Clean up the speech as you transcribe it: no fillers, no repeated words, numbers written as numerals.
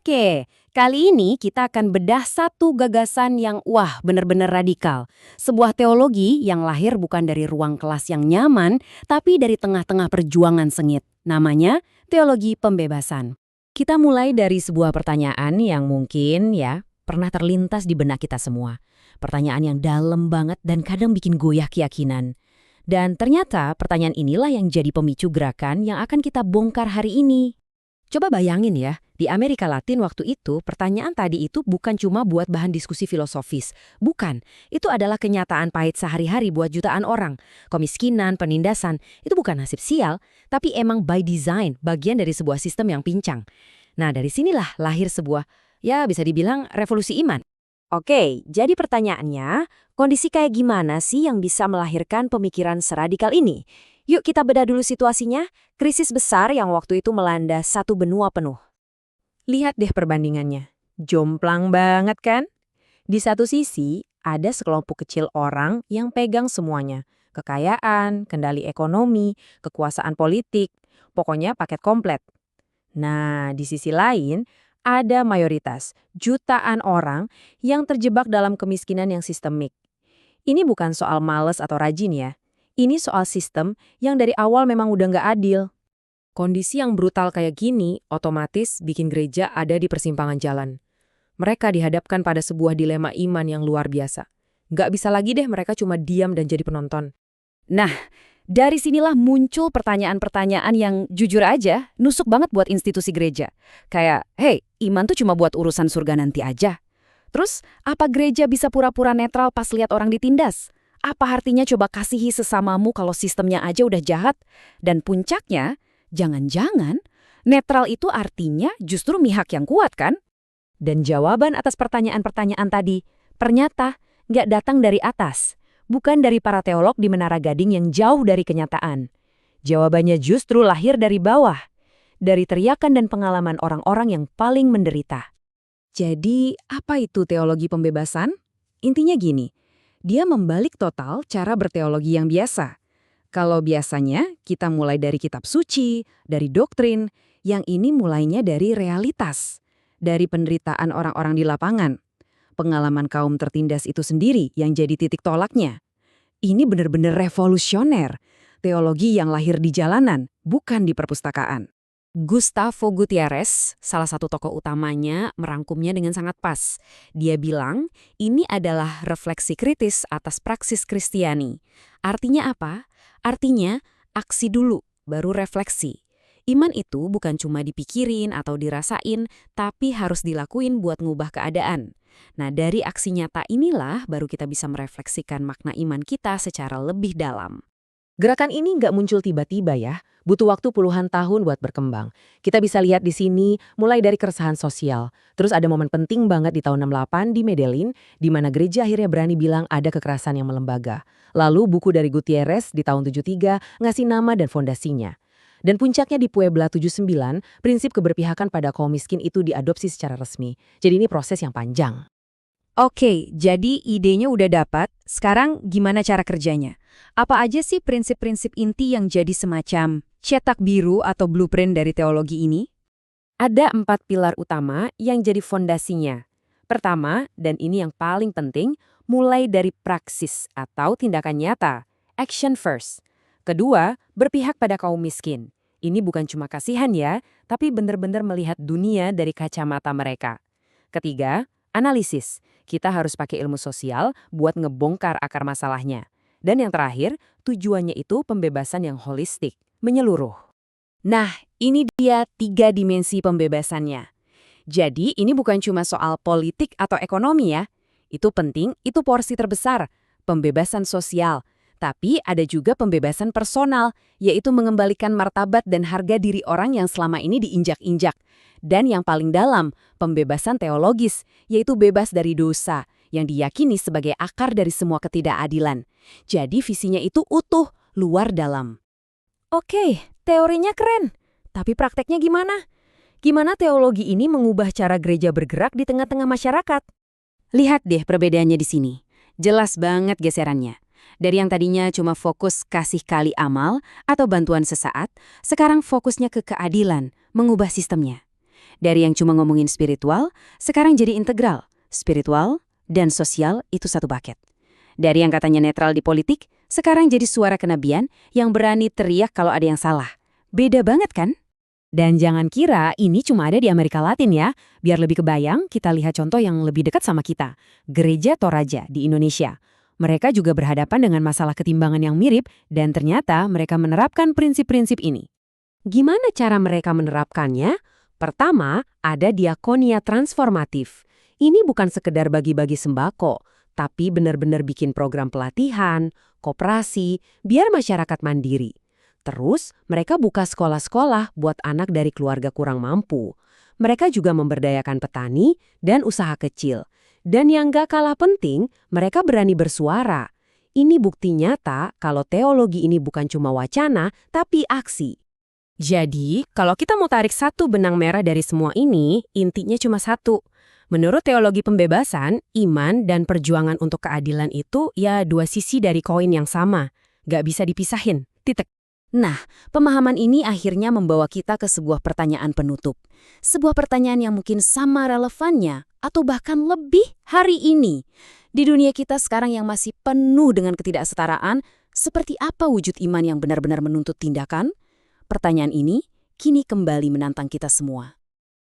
Oke, kali ini kita akan bedah satu gagasan yang benar-benar radikal. Sebuah teologi yang lahir bukan dari ruang kelas yang nyaman, tapi dari tengah-tengah perjuangan sengit. Namanya teologi pembebasan. Kita mulai dari sebuah pertanyaan yang mungkin pernah terlintas di benak kita semua. Pertanyaan yang dalam banget dan kadang bikin goyah keyakinan. Dan ternyata pertanyaan inilah yang jadi pemicu gerakan yang akan kita bongkar hari ini. Coba bayangin ya, di Amerika Latin waktu itu, pertanyaan tadi itu bukan cuma buat bahan diskusi filosofis. Bukan, itu adalah kenyataan pahit sehari-hari buat jutaan orang. Kemiskinan, penindasan, itu bukan nasib sial, tapi emang by design, bagian dari sebuah sistem yang pincang. Nah, dari sinilah lahir sebuah, bisa dibilang revolusi iman. Oke, jadi pertanyaannya, kondisi kayak gimana sih yang bisa melahirkan pemikiran seradikal ini? Yuk kita bedah dulu situasinya, krisis besar yang waktu itu melanda satu benua penuh. Lihat deh perbandingannya, jomplang banget kan? Di satu sisi, ada sekelompok kecil orang yang pegang semuanya. Kekayaan, kendali ekonomi, kekuasaan politik, pokoknya paket komplet. Nah, di sisi lain, ada mayoritas, jutaan orang yang terjebak dalam kemiskinan yang sistemik. Ini bukan soal malas atau rajin ya. Ini soal sistem yang dari awal memang udah nggak adil. Kondisi yang brutal kayak gini otomatis bikin gereja ada di persimpangan jalan. Mereka dihadapkan pada sebuah dilema iman yang luar biasa. Nggak bisa lagi deh mereka cuma diam dan jadi penonton. Nah, dari sinilah muncul pertanyaan-pertanyaan yang jujur aja nusuk banget buat institusi gereja. Kayak, hey, iman tuh cuma buat urusan surga nanti aja. Terus, apa gereja bisa pura-pura netral pas lihat orang ditindas? Apa artinya coba kasihi sesamamu kalau sistemnya aja udah jahat? Dan puncaknya, jangan-jangan netral itu artinya justru mihak yang kuat kan? Dan jawaban atas pertanyaan-pertanyaan tadi, ternyata nggak datang dari atas. Bukan dari para teolog di Menara Gading yang jauh dari kenyataan. Jawabannya justru lahir dari bawah. Dari teriakan dan pengalaman orang-orang yang paling menderita. Jadi, apa itu teologi pembebasan? Intinya gini. Dia membalik total cara berteologi yang biasa. Kalau biasanya kita mulai dari kitab suci, dari doktrin, yang ini mulainya dari realitas, dari penderitaan orang-orang di lapangan. Pengalaman kaum tertindas itu sendiri yang jadi titik tolaknya. Ini benar-benar revolusioner, teologi yang lahir di jalanan, bukan di perpustakaan. Gustavo Gutierrez, salah satu tokoh utamanya, merangkumnya dengan sangat pas. Dia bilang, ini adalah refleksi kritis atas praksis Kristiani. Artinya apa? Artinya, aksi dulu, baru refleksi. Iman itu bukan cuma dipikirin atau dirasain, tapi harus dilakuin buat ngubah keadaan. Nah, dari aksi nyata inilah baru kita bisa merefleksikan makna iman kita secara lebih dalam. Gerakan ini nggak muncul tiba-tiba ya, butuh waktu puluhan tahun buat berkembang. Kita bisa lihat di sini mulai dari keresahan sosial. Terus ada momen penting banget di tahun 68 di Medellin, di mana gereja akhirnya berani bilang ada kekerasan yang melembaga. Lalu buku dari Gutierrez di tahun 73 ngasih nama dan fondasinya. Dan puncaknya di Puebla 79, prinsip keberpihakan pada kaum miskin itu diadopsi secara resmi. Jadi ini proses yang panjang. Oke, jadi idenya udah dapat, sekarang gimana cara kerjanya? Apa aja sih prinsip-prinsip inti yang jadi semacam cetak biru atau blueprint dari teologi ini? Ada 4 pilar utama yang jadi fondasinya. Pertama, dan ini yang paling penting, mulai dari praksis atau tindakan nyata, action first. Kedua, berpihak pada kaum miskin. Ini bukan cuma kasihan ya, tapi benar-benar melihat dunia dari kacamata mereka. Ketiga, analisis. Kita harus pakai ilmu sosial buat ngebongkar akar masalahnya. Dan yang terakhir, tujuannya itu pembebasan yang holistik, menyeluruh. Nah, ini dia 3 dimensi pembebasannya. Jadi, ini bukan cuma soal politik atau ekonomi ya. Itu penting, itu porsi terbesar, pembebasan sosial. Tapi ada juga pembebasan personal, yaitu mengembalikan martabat dan harga diri orang yang selama ini diinjak-injak. Dan yang paling dalam, pembebasan teologis, yaitu bebas dari dosa, yang diyakini sebagai akar dari semua ketidakadilan. Jadi visinya itu utuh, luar dalam. Oke, teorinya keren. Tapi prakteknya gimana? Gimana teologi ini mengubah cara gereja bergerak di tengah-tengah masyarakat? Lihat deh perbedaannya di sini. Jelas banget geserannya. Dari yang tadinya cuma fokus kasih kali amal atau bantuan sesaat, sekarang fokusnya ke keadilan, mengubah sistemnya. Dari yang cuma ngomongin spiritual, sekarang jadi integral. Spiritual dan sosial itu satu paket. Dari yang katanya netral di politik, sekarang jadi suara kenabian yang berani teriak kalau ada yang salah. Beda banget kan? Dan jangan kira ini cuma ada di Amerika Latin ya. Biar lebih kebayang, kita lihat contoh yang lebih dekat sama kita. Gereja Toraja di Indonesia. Mereka juga berhadapan dengan masalah ketimbangan yang mirip dan ternyata mereka menerapkan prinsip-prinsip ini. Gimana cara mereka menerapkannya? Pertama, ada diakonia transformatif. Ini bukan sekedar bagi-bagi sembako, tapi benar-benar bikin program pelatihan, koperasi, biar masyarakat mandiri. Terus, mereka buka sekolah-sekolah buat anak dari keluarga kurang mampu. Mereka juga memberdayakan petani dan usaha kecil. Dan yang gak kalah penting, mereka berani bersuara. Ini bukti nyata kalau teologi ini bukan cuma wacana, tapi aksi. Jadi, kalau kita mau tarik satu benang merah dari semua ini, intinya cuma satu. Menurut teologi pembebasan, iman dan perjuangan untuk keadilan itu ya dua sisi dari koin yang sama. Gak bisa dipisahin. Titik. Nah, pemahaman ini akhirnya membawa kita ke sebuah pertanyaan penutup. Sebuah pertanyaan yang mungkin sama relevannya, atau bahkan lebih hari ini. Di dunia kita sekarang yang masih penuh dengan ketidaksetaraan, seperti apa wujud iman yang benar-benar menuntut tindakan? Pertanyaan ini kini kembali menantang kita semua.